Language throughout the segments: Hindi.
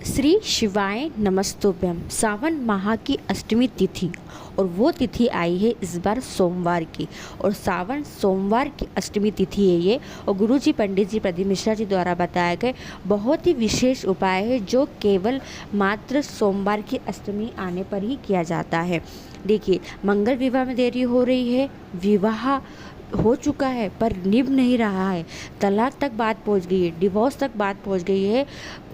श्री शिवाय नमस्तुभ्यम। सावन माह की अष्टमी तिथि और वो तिथि आई है इस बार सोमवार की, और सावन सोमवार की अष्टमी तिथि है ये। और गुरुजी पंडित जी प्रदीप मिश्रा जी द्वारा बताए गए बहुत ही विशेष उपाय है जो केवल मात्र सोमवार की अष्टमी आने पर ही किया जाता है। देखिए, मंगल विवाह में देरी हो रही है, विवाह हो चुका है पर निभ नहीं रहा है, तलाक तक बात पहुंच गई है, डिवोर्स तक बात पहुंच गई है।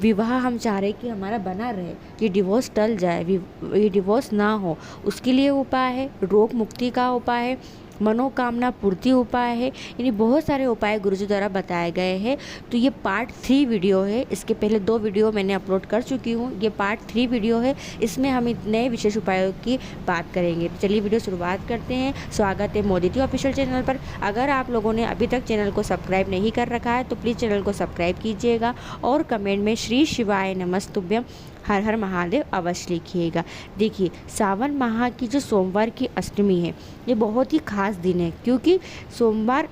विवाह हम चाह रहे कि हमारा बना रहे, ये डिवोर्स टल जाए, ये डिवोर्स ना हो, उसके लिए उपाय है। रोग मुक्ति का उपाय है, मनोकामना पूर्ति उपाय है, यानी बहुत सारे उपाय गुरुजी द्वारा बताए गए हैं। तो ये पार्ट 3 वीडियो है। इसके पहले 2 वीडियो मैंने अपलोड कर चुकी हूँ, ये पार्ट 3 वीडियो है। इसमें हम नए विशेष उपायों की बात करेंगे। तो चलिए वीडियो शुरुआत करते हैं। स्वागत है मोदिती ऑफिशियल चैनल पर। अगर आप लोगों ने अभी तक चैनल को सब्सक्राइब नहीं कर रखा है तो प्लीज़ चैनल को सब्सक्राइब कीजिएगा और कमेंट में श्री शिवाय नमस्तुभ्यम हर हर महादेव अवश्य लिखिएगा। देखिए, सावन माह की जो सोमवार की अष्टमी है ये बहुत ही खास दिन है, क्योंकि सोमवार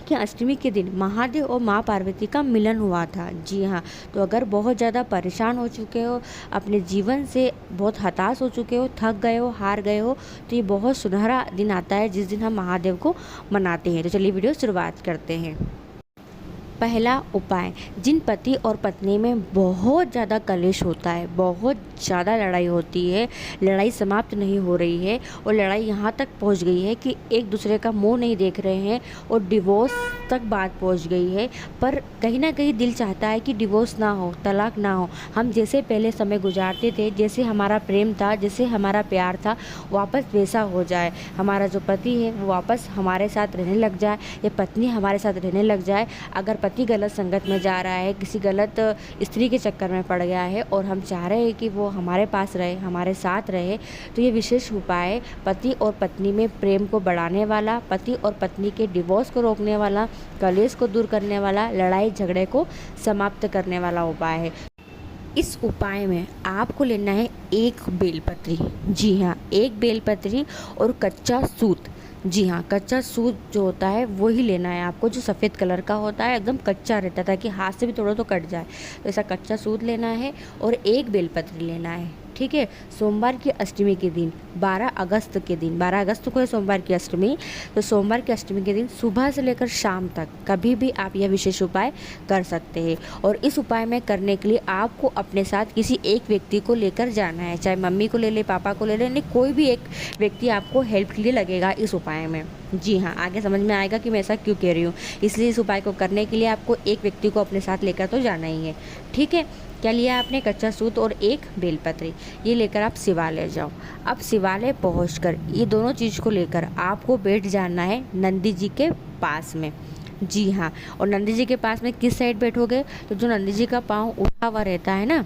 की अष्टमी के दिन महादेव और माँ पार्वती का मिलन हुआ था। जी हाँ, तो अगर बहुत ज़्यादा परेशान हो चुके हो, अपने जीवन से बहुत हताश हो चुके हो, थक गए हो, हार गए हो, तो ये बहुत सुनहरा दिन आता है जिस दिन हम महादेव को मनाते हैं। तो चलिए वीडियो शुरुआत करते हैं। पहला उपाय, जिन पति और पत्नी में बहुत ज़्यादा कलेश होता है, बहुत ज़्यादा लड़ाई होती है, लड़ाई समाप्त नहीं हो रही है और लड़ाई यहाँ तक पहुँच गई है कि एक दूसरे का मुंह नहीं देख रहे हैं और डिवोर्स तक बात पहुँच गई है, पर कहीं ना कहीं दिल चाहता है कि डिवोर्स ना हो, तलाक ना हो, हम जैसे पहले समय गुजारते थे, जैसे हमारा प्रेम था, जैसे हमारा प्यार था, वापस वैसा हो जाए। हमारा जो पति है वो वापस हमारे साथ रहने लग जाए या पत्नी हमारे साथ रहने लग जाए। अगर पति गलत संगत में जा रहा है, किसी गलत स्त्री के चक्कर में पड़ गया है और हम चाह रहे हैं कि वो हमारे पास रहे, हमारे साथ रहे, तो ये विशेष उपाय पति और पत्नी में प्रेम को बढ़ाने वाला, पति और पत्नी के डिवोर्स को रोकने वाला, कलेश को दूर करने वाला, लड़ाई झगड़े को समाप्त करने वाला उपाय है। इस उपाय में आपको लेना है एक बेलपत्री। जी हाँ, एक बेलपत्री और कच्चा सूत। जी हाँ, कच्चा सूत जो होता है वो ही लेना है आपको, जो सफ़ेद कलर का होता है, एकदम कच्चा रहता है ताकि हाथ से भी थोड़ा तो कट जाए। तो ऐसा कच्चा सूत लेना है और एक बेलपत्री लेना है। ठीक है, सोमवार की अष्टमी के दिन 12 अगस्त के दिन, 12 अगस्त को है सोमवार की अष्टमी, तो सोमवार की अष्टमी के दिन सुबह से लेकर शाम तक कभी भी आप यह विशेष उपाय कर सकते हैं। और इस उपाय में करने के लिए आपको अपने साथ किसी एक व्यक्ति को लेकर जाना है, चाहे मम्मी को ले ले, पापा को ले ले, नहीं कोई भी एक व्यक्ति आपको हेल्प के लिए लगेगा इस उपाय में। जी हाँ, आगे समझ में आएगा कि मैं ऐसा क्यों कह रही हूँ। इसलिए इस उपाय को करने के लिए आपको एक व्यक्ति को अपने साथ लेकर तो जाना ही है। ठीक है, क्या लिया आपने? कच्चा सूत और एक बेलपत्री, ये लेकर आप शिवालय जाओ। अब शिवालय पहुंचकर ये दोनों चीज़ को लेकर आपको बैठ जाना है नंदी जी के पास में। जी हाँ, और नंदी जी के पास में किस साइड बैठोगे? तो जो नंदी जी का पाँव उठा हुआ रहता है ना,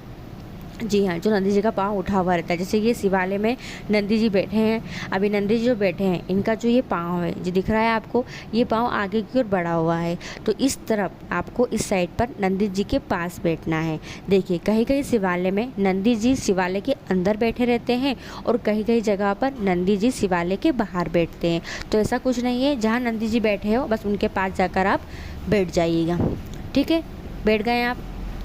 जी हाँ, जो नंदी जी का पाँव उठा हुआ रहता है, जैसे ये शिवालय में नंदी जी बैठे हैं, अभी नंदी जी जो बैठे हैं इनका जो ये पाँव है जो दिख रहा है आपको, ये पाँव आगे की ओर बढ़ा हुआ है, तो इस तरफ आपको इस साइड पर नंदी जी के पास बैठना है। देखिए, कहीं कहीं शिवालय में नंदी जी शिवालय के अंदर बैठे रहते हैं और कहीं कहीं जगह पर नंदी जी शिवालय के बाहर बैठते हैं। तो ऐसा कुछ नहीं है, जहाँ नंदी जी बैठे हो बस उनके पास जाकर आप बैठ जाइएगा। ठीक है, बैठ गए आप।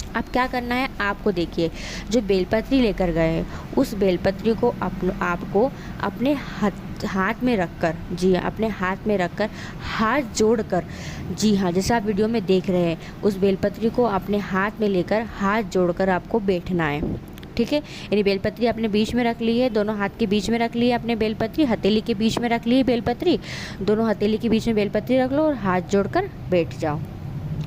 अब क्या करना है आपको? देखिए, जो बेलपत्री लेकर गए हैं उस बेलपत्री को आपको अपने हाथ में रखकर, जी हाँ, अपने हाथ में रखकर, हाथ जोड़कर, जी हाँ, जैसे आप वीडियो में देख रहे हैं, उस बेलपत्री को अपने हाथ में लेकर हाथ जोड़कर आपको बैठना है। ठीक है, यानी बेलपत्री आपने बीच में रख ली है, दोनों हाथ के बीच में रख ली है आपने बेलपत्री, हथेली के बीच में रख ली है बेलपत्री, दोनों हथेली के बीच में बेलपत्री रख लो और हाथ जोड़कर बैठ जाओ।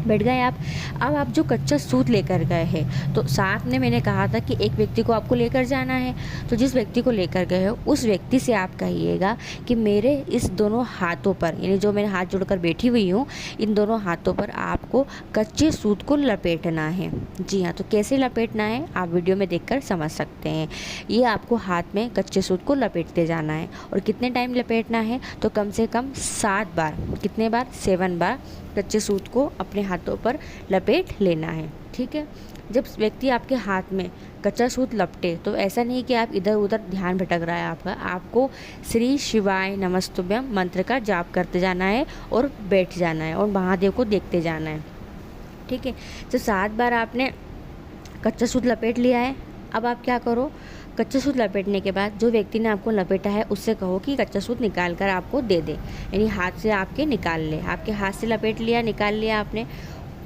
बैठ गए आप। अब आप जो कच्चा सूत लेकर गए हैं, तो साथ में मैंने कहा था कि एक व्यक्ति को आपको लेकर जाना है, तो जिस व्यक्ति को लेकर गए हो उस व्यक्ति से आप कहिएगा कि मेरे इस दोनों हाथों पर, यानी जो मैंने हाथ जोड़कर बैठी हुई हूँ, इन दोनों हाथों पर आपको कच्चे सूत को लपेटना है। जी हाँ, तो कैसे लपेटना है आप वीडियो में देखकर समझ सकते हैं। ये आपको हाथ में कच्चे सूत को लपेटते जाना है। और कितने टाइम लपेटना है? तो कम से कम 7 बार। कितने बार? 7 बार कच्चे सूत को अपने हाथों पर लपेट लेना है। ठीक है, जब व्यक्ति आपके हाथ में कच्चा सूत लपटे तो ऐसा नहीं कि आप इधर उधर ध्यान भटक रहा है आपका, आपको श्री शिवाय नमस्तुभ्यम मंत्र का जाप करते जाना है और बैठ जाना है और महादेव को देखते जाना है। ठीक है, तो 7 बार आपने कच्चा सूत लपेट लिया है। अब आप क्या करो, कच्चा सूत लपेटने के बाद जो व्यक्ति ने आपको लपेटा है उससे कहो कि कच्चा सूत निकाल कर आपको दे दे, यानी हाथ से आपके निकाल ले। आपके हाथ से लपेट लिया, निकाल लिया आपने।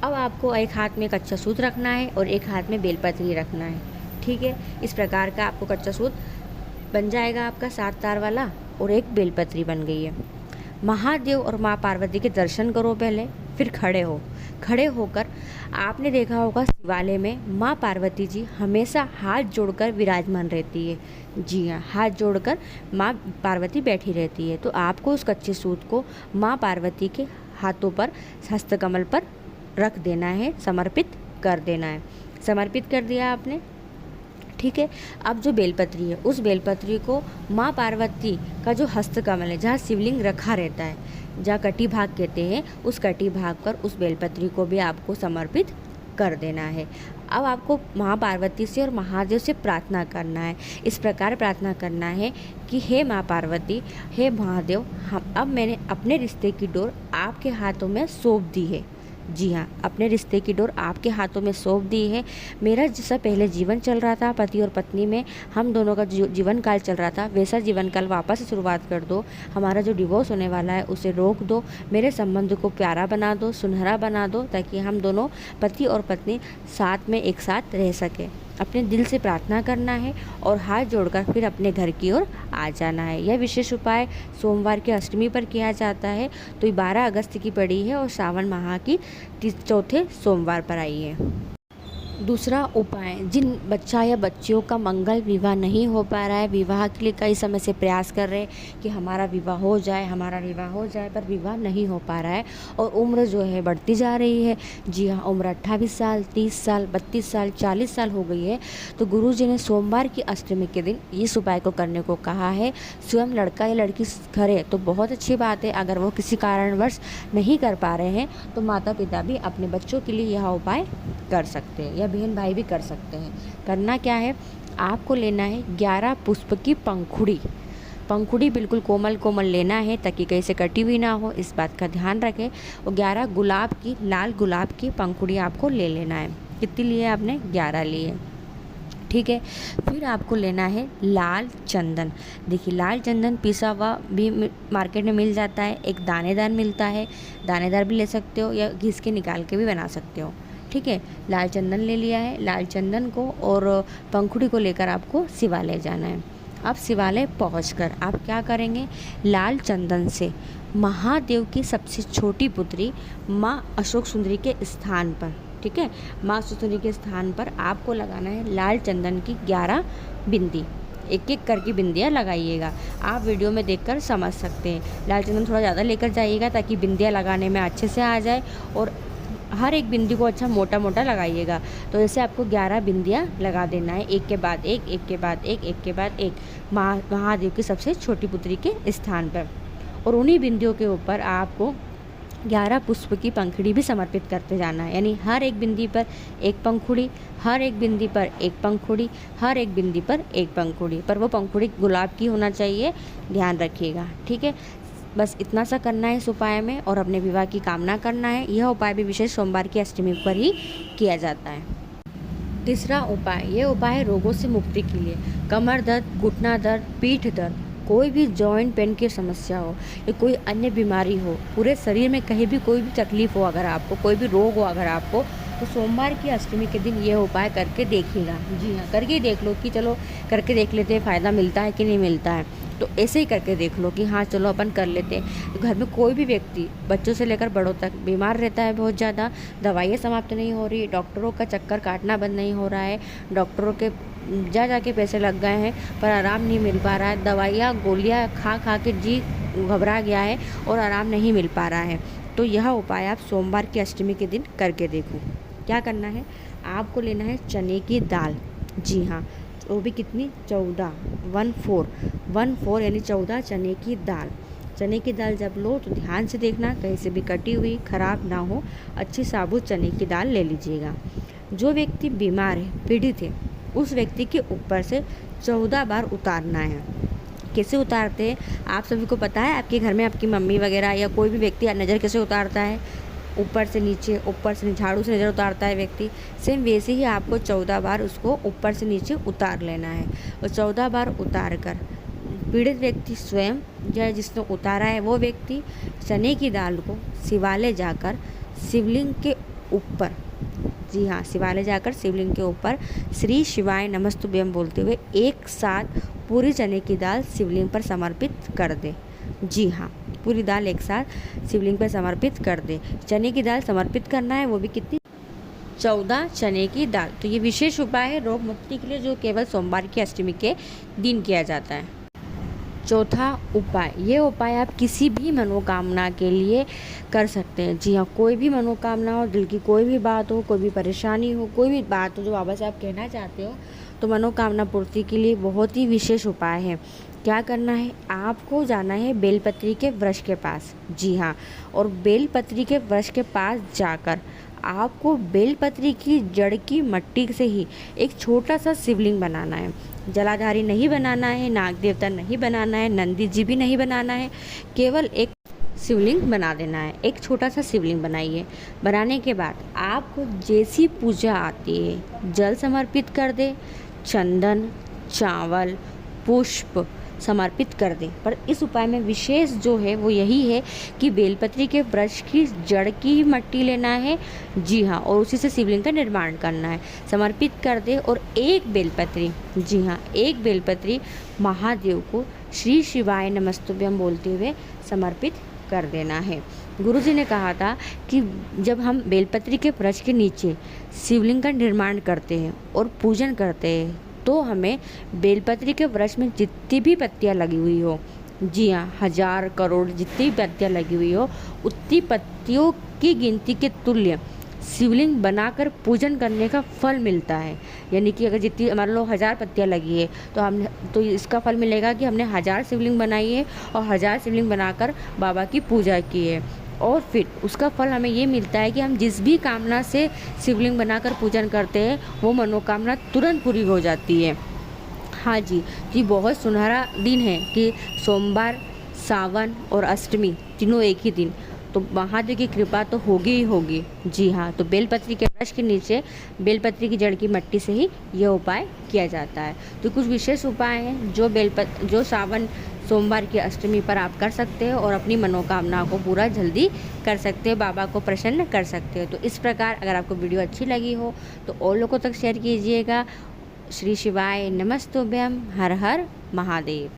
अब आपको एक हाथ में कच्चा सूत रखना है और एक हाथ में बेलपत्री रखना है, ठीक है। इस प्रकार का आपको कच्चा सूत बन जाएगा आपका 7 तार वाला, और एक बेलपत्री बन गई है। महादेव और माँ पार्वती के दर्शन करो पहले, फिर खड़े हो। खड़े होकर आपने देखा होगा शिवालय में माँ पार्वती जी हमेशा हाथ जोड़कर विराजमान रहती है। जी हाँ, हाथ जोड़कर माँ पार्वती बैठी रहती है। तो आपको उस कच्चे सूत को माँ पार्वती के हाथों पर, हस्तकमल पर रख देना है, समर्पित कर देना है। समर्पित कर दिया आपने, ठीक है। अब जो बेलपत्री है, उस बेलपत्री को माँ पार्वती का जो हस्तकमल है, जहाँ शिवलिंग रखा रहता है, जहाँ कटी भाग कहते हैं, उस कटी भाग पर उस बेलपत्री को भी आपको समर्पित कर देना है। अब आपको माँ पार्वती से और महादेव से प्रार्थना करना है। इस प्रकार प्रार्थना करना है कि हे माँ पार्वती, हे महादेव, अब मैंने अपने रिश्ते की डोर आपके हाथों में सौंप दी है। जी हाँ, अपने रिश्ते की डोर आपके हाथों में सौंप दी है। मेरा जैसा पहले जीवन चल रहा था पति और पत्नी में, हम दोनों का जीवन काल चल रहा था, वैसा जीवन काल वापस से शुरुआत कर दो। हमारा जो डिवोर्स होने वाला है उसे रोक दो। मेरे संबंध को प्यारा बना दो, सुनहरा बना दो, ताकि हम दोनों पति और पत्नी साथ में एक साथ रह सके। अपने दिल से प्रार्थना करना है और हाथ जोड़कर फिर अपने घर की ओर आ जाना है। यह विशेष उपाय सोमवार की अष्टमी पर किया जाता है। तो ये 12 अगस्त की पड़ी है और सावन माह की चौथे सोमवार पर आई है। दूसरा उपाय, जिन बच्चा या बच्चियों का मंगल विवाह नहीं हो पा रहा है, विवाह के लिए कई समय से प्रयास कर रहे हैं कि हमारा विवाह हो जाए, हमारा विवाह हो जाए, पर विवाह नहीं हो पा रहा है और उम्र जो है बढ़ती जा रही है। जी हाँ, उम्र 28 साल, 30 साल, 32 साल, 40 साल हो गई है। तो गुरुजी ने सोमवार की अष्टमी के दिन इस उपाय को करने को कहा है। स्वयं लड़का या लड़की करे तो बहुत अच्छी बात है। अगर वो किसी कारणवश नहीं कर पा रहे हैं तो माता पिता भी अपने बच्चों के लिए यह उपाय कर सकते हैं, बहन भाई भी कर सकते हैं। करना क्या है, आपको लेना है 11 पुष्प की पंखुड़ी। पंखुड़ी बिल्कुल कोमल कोमल लेना है ताकि कहीं से कटी हुई ना हो, इस बात का ध्यान रखें। और 11 गुलाब की, लाल गुलाब की पंखुड़ी आपको ले लेना है। कितनी ली है आपने? 11 ली है, ठीक है। फिर आपको लेना है लाल चंदन। देखिए, लाल चंदन पिसा हुआ भी मार्केट में मिल जाता है। एक दानेदार मिलता है, दानेदार भी ले सकते हो या घिस के निकाल के भी बना सकते हो, ठीक है। लाल चंदन ले लिया है। लाल चंदन को और पंखुड़ी को लेकर आपको शिवालय जाना है। अब शिवालय पहुंचकर आप क्या करेंगे, लाल चंदन से महादेव की सबसे छोटी पुत्री माँ अशोक सुंदरी के स्थान पर, ठीक है, माँ अशोक सुंदरी के स्थान पर आपको लगाना है लाल चंदन की 11 बिंदी। एक एक करके बिंदियाँ लगाइएगा। आप वीडियो में देखकर समझ सकते हैं। लाल चंदन थोड़ा ज़्यादा लेकर जाइएगा ताकि बिंदियाँ लगाने में अच्छे से आ जाए, और हर एक बिंदी को अच्छा मोटा मोटा लगाइएगा। तो जैसे आपको 11 बिंदियाँ लगा देना है, एक के बाद एक, एक के बाद एक, एक के बाद एक, महादेव की सबसे छोटी पुत्री के स्थान पर। और उन्हीं बिंदियों के ऊपर आपको 11 पुष्प की पंखुड़ी भी समर्पित करते जाना है। यानी हर एक बिंदी पर एक पंखुड़ी, हर एक बिंदी पर एक पंखुड़ी, हर एक बिंदी पर एक पंखुड़ी, पर वो पंखुड़ी गुलाब की होना चाहिए, ध्यान रखिएगा, ठीक है। बस इतना सा करना है इस उपाय में, और अपने विवाह की कामना करना है। यह उपाय भी विशेष सोमवार की अष्टमी पर ही किया जाता है। तीसरा उपाय, ये उपाय है रोगों से मुक्ति के लिए। कमर दर्द, घुटना दर्द, पीठ दर्द, कोई भी जॉइंट पेन की समस्या हो या कोई अन्य बीमारी हो, पूरे शरीर में कहीं भी कोई भी तकलीफ हो, अगर आपको कोई भी रोग हो अगर आपको, तो सोमवार की अष्टमी के दिन ये उपाय करके देखिएगा। जी हाँ, करके देख लो कि चलो करके देख लेते हैं, फ़ायदा मिलता है कि नहीं मिलता है। तो ऐसे ही करके देख लो कि हाँ चलो अपन कर लेते हैं। तो घर में कोई भी व्यक्ति बच्चों से लेकर बड़ों तक बीमार रहता है बहुत ज़्यादा, दवाइयाँ समाप्त नहीं हो रही, डॉक्टरों का चक्कर काटना बंद नहीं हो रहा है, डॉक्टरों के जा के पैसे लग गए हैं पर आराम नहीं मिल पा रहा है, दवाइयाँ गोलियाँ खा खा के जी घबरा गया है और आराम नहीं मिल पा रहा है, तो यह उपाय आप सोमवार की अष्टमी के दिन करके देखो। क्या करना है, आपको लेना है चने की दाल। जी हाँ, वो भी कितनी? 14, 14 यानी 14 चने की दाल। चने की दाल जब लो तो ध्यान से देखना कहीं से भी कटी हुई खराब ना हो, अच्छी साबुत चने की दाल ले लीजिएगा। जो व्यक्ति बीमार है, पीड़ित है, उस व्यक्ति के ऊपर से 14 बार उतारना है। कैसे उतारते हैं आप सभी को पता है? आपके घर में आपकी मम्मी वगैरह या कोई भी व्यक्ति नज़र कैसे उतारता है? ऊपर से नीचे झाड़ू से नज़र उतारता है व्यक्ति, सेम वैसे ही आपको 14 बार उसको ऊपर से नीचे उतार लेना है। और 14 बार उतार कर पीड़ित व्यक्ति स्वयं या जिसने उतारा है वो व्यक्ति चने की दाल को शिवालय जाकर शिवलिंग के ऊपर, जी हाँ, शिवालय जाकर शिवलिंग के ऊपर श्री शिवाय नमस्तुभ्यम बोलते हुए एक साथ पूरी चने की दाल शिवलिंग पर समर्पित कर दे। जी हाँ, पूरी दाल एक साथ शिवलिंग पर समर्पित कर दे। चने की दाल समर्पित करना है, वो भी कितनी, 14 चने की दाल। तो ये विशेष उपाय है रोग मुक्ति के लिए, जो केवल सोमवार की अष्टमी के दिन किया जाता है। चौथा उपाय, ये उपाय आप किसी भी मनोकामना के लिए कर सकते हैं। जी हाँ, कोई भी मनोकामना हो, दिल की कोई भी बात हो, कोई भी परेशानी हो, कोई भी बात हो जो बाबा से आप कहना चाहते हो, तो मनोकामना पूर्ति के लिए बहुत ही विशेष उपाय है। क्या करना है, आपको जाना है बेलपत्री के वृक्ष के पास। जी हाँ, और बेलपत्री के वृक्ष के पास जाकर आपको बेलपत्री की जड़ की मट्टी से ही एक छोटा सा शिवलिंग बनाना है। जलाधारी नहीं बनाना है, नाग देवता नहीं बनाना है, नंदी जी भी नहीं बनाना है, केवल एक शिवलिंग बना देना है। एक छोटा सा शिवलिंग बनाइए। बनाने के बाद आपको जैसी पूजा आती है, जल समर्पित कर दे, चंदन, चावल, पुष्प समर्पित कर दें। पर इस उपाय में विशेष जो है वो यही है कि बेलपत्री के वृक्ष की जड़ की मट्टी लेना है। जी हाँ, और उसी से शिवलिंग का निर्माण करना है। समर्पित कर दे और एक बेलपत्री, जी हाँ, एक बेलपत्री महादेव को श्री शिवाय नमस्तुभ्यम बोलते हुए समर्पित कर देना है। गुरुजी ने कहा था कि जब हम बेलपत्री के वृक्ष के नीचे शिवलिंग का निर्माण करते हैं और पूजन करते हैं, तो हमें बेलपत्री के वृक्ष में जितनी भी पत्तियां लगी हुई हो, जी हाँ, 1000 करोड़ जितनी भी पत्तियां लगी हुई हो, उतनी पत्तियों की गिनती के तुल्य शिवलिंग बनाकर पूजन करने का फल मिलता है। यानी कि अगर जितनी मान लो 1000 पत्तियां लगी है, तो इसका फल मिलेगा कि हमने 1000 शिवलिंग बनाई है और 1000 शिवलिंग बनाकर बाबा की पूजा की है। और फिर उसका फल हमें ये मिलता है कि हम जिस भी कामना से शिवलिंग बनाकर पूजन करते हैं, वो मनोकामना तुरंत पूरी हो जाती है। हाँ जी, ये बहुत सुनहरा दिन है कि सोमवार, सावन और अष्टमी तीनों एक ही दिन, तो महादेव की कृपा तो होगी ही होगी। जी हाँ, तो बेलपत्री के वृक्ष के नीचे बेलपत्री की जड़ की मट्टी से ही यह उपाय किया जाता है। तो कुछ विशेष उपाय हैं जो सावन सोमवार की अष्टमी पर आप कर सकते हो और अपनी मनोकामना को पूरा जल्दी कर सकते हो, बाबा को प्रसन्न कर सकते हो। तो इस प्रकार अगर आपको वीडियो अच्छी लगी हो तो और लोगों तक शेयर कीजिएगा। श्री शिवाय नमस्तुभ्यम। हर हर महादेव।